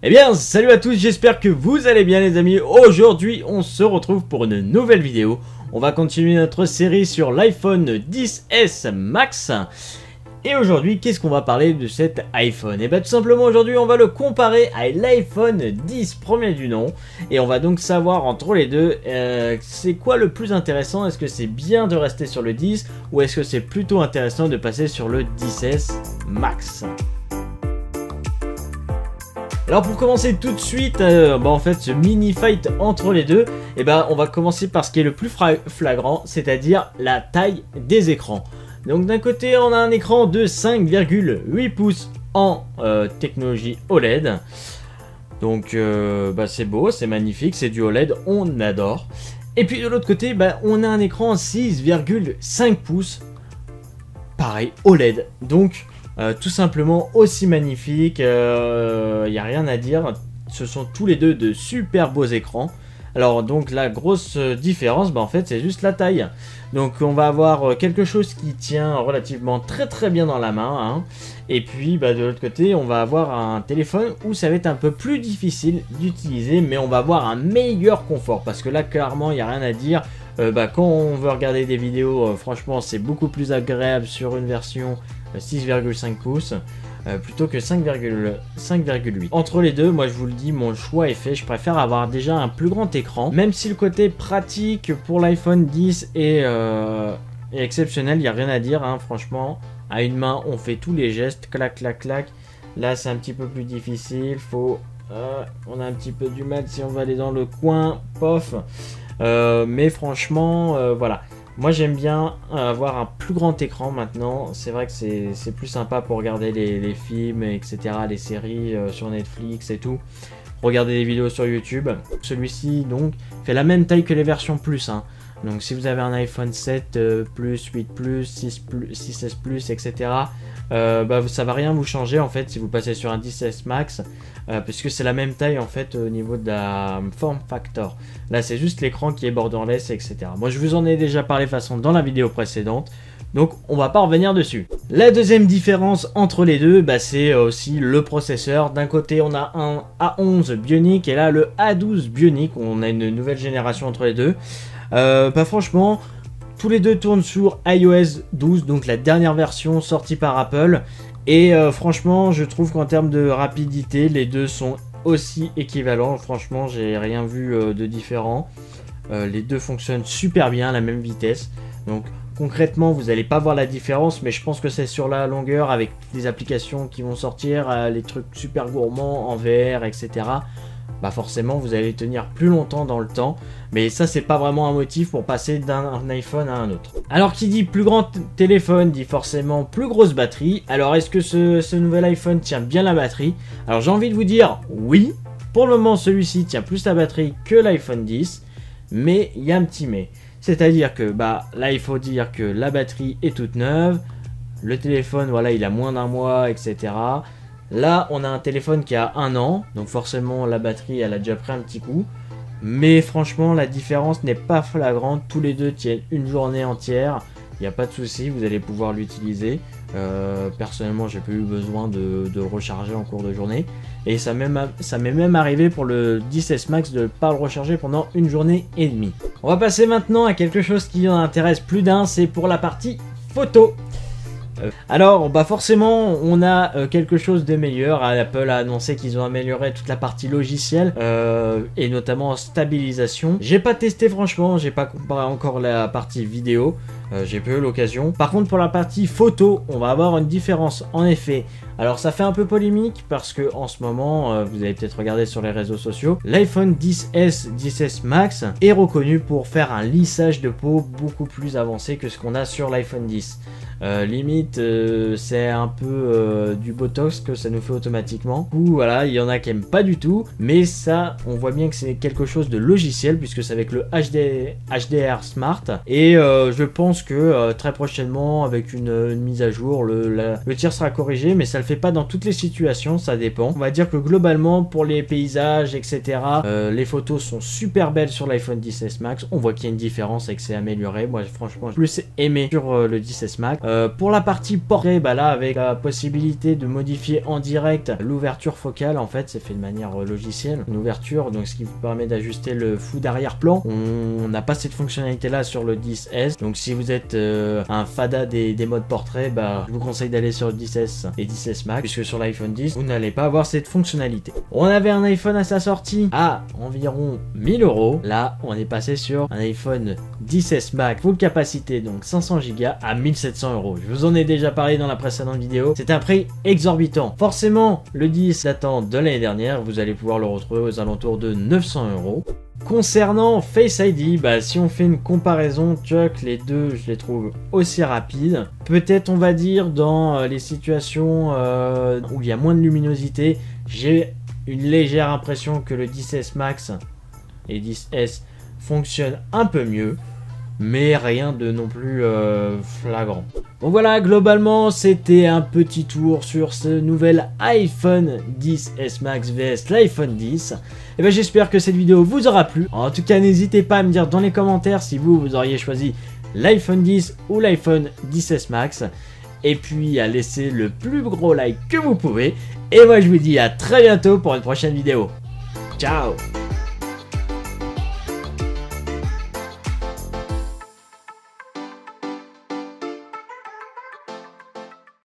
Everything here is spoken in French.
Eh bien, salut à tous, j'espère que vous allez bien les amis. Aujourd'hui, on se retrouve pour une nouvelle vidéo. On va continuer notre série sur l'iPhone XS Max. Et aujourd'hui, qu'est-ce qu'on va parler de cet iPhone? Et bien tout simplement aujourd'hui, on va le comparer à l'iPhone 10 premier du nom. Et on va donc savoir entre les deux, c'est quoi le plus intéressant? Est-ce que c'est bien de rester sur le 10 ou est-ce que c'est plutôt intéressant de passer sur le XS Max? Alors pour commencer tout de suite, en fait ce mini fight entre les deux, on va commencer par ce qui est le plus flagrant, c'est-à-dire la taille des écrans. Donc d'un côté on a un écran de 5,8 pouces en technologie OLED. Donc c'est beau, c'est magnifique, c'est du OLED, on adore. Et puis de l'autre côté, on a un écran 6,5 pouces, pareil OLED. Donc tout simplement aussi magnifique, y a rien à dire, ce sont tous les deux de super beaux écrans. Alors donc la grosse différence, en fait c'est juste la taille. Donc on va avoir quelque chose qui tient relativement très bien dans la main, hein. Et puis de l'autre côté on va avoir un téléphone où ça va être un peu plus difficile d'utiliser, mais on va avoir un meilleur confort, parce que là clairement il n'y a rien à dire. Quand on veut regarder des vidéos, franchement c'est beaucoup plus agréable sur une version 6,5 pouces plutôt que 5,8. Entre les deux, moi je vous le dis, mon choix est fait. Je préfère avoir déjà un plus grand écran, même si le côté pratique pour l'iPhone 10 est exceptionnel, il n'y a rien à dire, hein, franchement. À une main on fait tous les gestes, clac clac clac. Là c'est un petit peu plus difficile, on a un petit peu du mal si on va aller dans le coin, pof. Mais franchement voilà, moi j'aime bien avoir un plus grand écran maintenant. C'est vrai que c'est plus sympa pour regarder les films, etc., les séries sur Netflix et tout, regarder des vidéos sur YouTube. Celui-ci donc fait la même taille que les versions plus, hein. Donc si vous avez un iPhone 7 plus, 8 plus, 6S plus, etc., ça va rien vous changer en fait si vous passez sur un 10S Max, puisque c'est la même taille en fait au niveau de la form factor. Là c'est juste l'écran qui est borderless, etc. Moi je vous en ai déjà parlé de façon dans la vidéo précédente, donc on va pas revenir dessus. La deuxième différence entre les deux, c'est aussi le processeur. D'un côté on a un A11 Bionic et là le A12 Bionic. On a une nouvelle génération entre les deux. Franchement, tous les deux tournent sur iOS 12, donc la dernière version sortie par Apple. Et franchement, je trouve qu'en termes de rapidité, les deux sont aussi équivalents. Franchement, j'ai rien vu de différent. Les deux fonctionnent super bien à la même vitesse. Donc concrètement, vous n'allez pas voir la différence, mais je pense que c'est sur la longueur avec les applications qui vont sortir, les trucs super gourmands en VR, etc. Forcément vous allez tenir plus longtemps dans le temps, mais ça c'est pas vraiment un motif pour passer d'un iPhone à un autre. Alors qui dit plus grand téléphone dit forcément plus grosse batterie. Alors est-ce que ce nouvel iPhone tient bien la batterie? Alors j'ai envie de vous dire oui, pour le moment celui-ci tient plus la batterie que l'iPhone 10, mais il y a un petit mais, c'est à dire que là il faut dire que la batterie est toute neuve, le téléphone voilà il a moins d'un mois, etc. Là, on a un téléphone qui a 1 an, donc forcément la batterie elle a déjà pris un petit coup. Mais franchement, la différence n'est pas flagrante. Tous les deux tiennent une journée entière. Il n'y a pas de souci, vous allez pouvoir l'utiliser. Personnellement, j'ai pas eu besoin de recharger en cours de journée. Et ça m'est même arrivé pour le 10S Max de ne pas le recharger pendant une journée et demie. On va passer maintenant à quelque chose qui en intéresse plus d'un, c'est pour la partie photo. Alors forcément on a quelque chose de meilleur. Apple a annoncé qu'ils ont amélioré toute la partie logicielle et notamment en stabilisation. J'ai pas testé franchement, j'ai pas comparé encore la partie vidéo, j'ai pas eu l'occasion. Par contre pour la partie photo on va avoir une différence en effet. Alors ça fait un peu polémique parce que en ce moment, vous avez peut-être regardé sur les réseaux sociaux, l'iPhone 10S, 10S Max est reconnu pour faire un lissage de peau beaucoup plus avancé que ce qu'on a sur l'iPhone 10. Limite c'est un peu du botox que ça nous fait automatiquement. Ou voilà, il y en a qui aiment pas du tout, mais ça on voit bien que c'est quelque chose de logiciel puisque c'est avec le HDR Smart. Et je pense que très prochainement, avec une mise à jour, le tir sera corrigé, mais ça le fait pas dans toutes les situations, ça dépend. On va dire que globalement, pour les paysages, etc., les photos sont super belles sur l'iPhone XS Max. On voit qu'il y a une différence et que c'est amélioré. Moi, franchement, j'ai plus aimé sur le XS Max. Pour la partie portrait, bah là, avec la possibilité de modifier en direct l'ouverture focale, en fait, c'est fait de manière logicielle. Une ouverture, donc ce qui vous permet d'ajuster le flou d'arrière-plan. On n'a pas cette fonctionnalité-là sur le 10S. Donc, si vous êtes un fada des modes portrait, bah, je vous conseille d'aller sur le 10S et 10S Max, puisque sur l'iPhone 10, vous n'allez pas avoir cette fonctionnalité. On avait un iPhone à sa sortie à environ 1000 €. Là, on est passé sur un iPhone 10S Max full capacité, donc 500 Go à 1700 €. Je vous en ai déjà parlé dans la précédente vidéo. C'est un prix exorbitant. Forcément, le 10 datant de l'année dernière, vous allez pouvoir le retrouver aux alentours de 900 €. Concernant Face ID, bah, si on fait une comparaison, Chuck, les deux, je les trouve aussi rapides. Peut-être, on va dire, dans les situations où il y a moins de luminosité, j'ai une légère impression que le 10S Max et 10S fonctionnent un peu mieux, mais rien de non plus flagrant. Bon voilà, globalement, c'était un petit tour sur ce nouvel iPhone 10S Max vs l'iPhone 10. Et ben j'espère que cette vidéo vous aura plu. En tout cas, n'hésitez pas à me dire dans les commentaires si vous auriez choisi l'iPhone 10 ou l'iPhone 10S Max. Et puis à laisser le plus gros like que vous pouvez. Et moi je vous dis à très bientôt pour une prochaine vidéo. Ciao!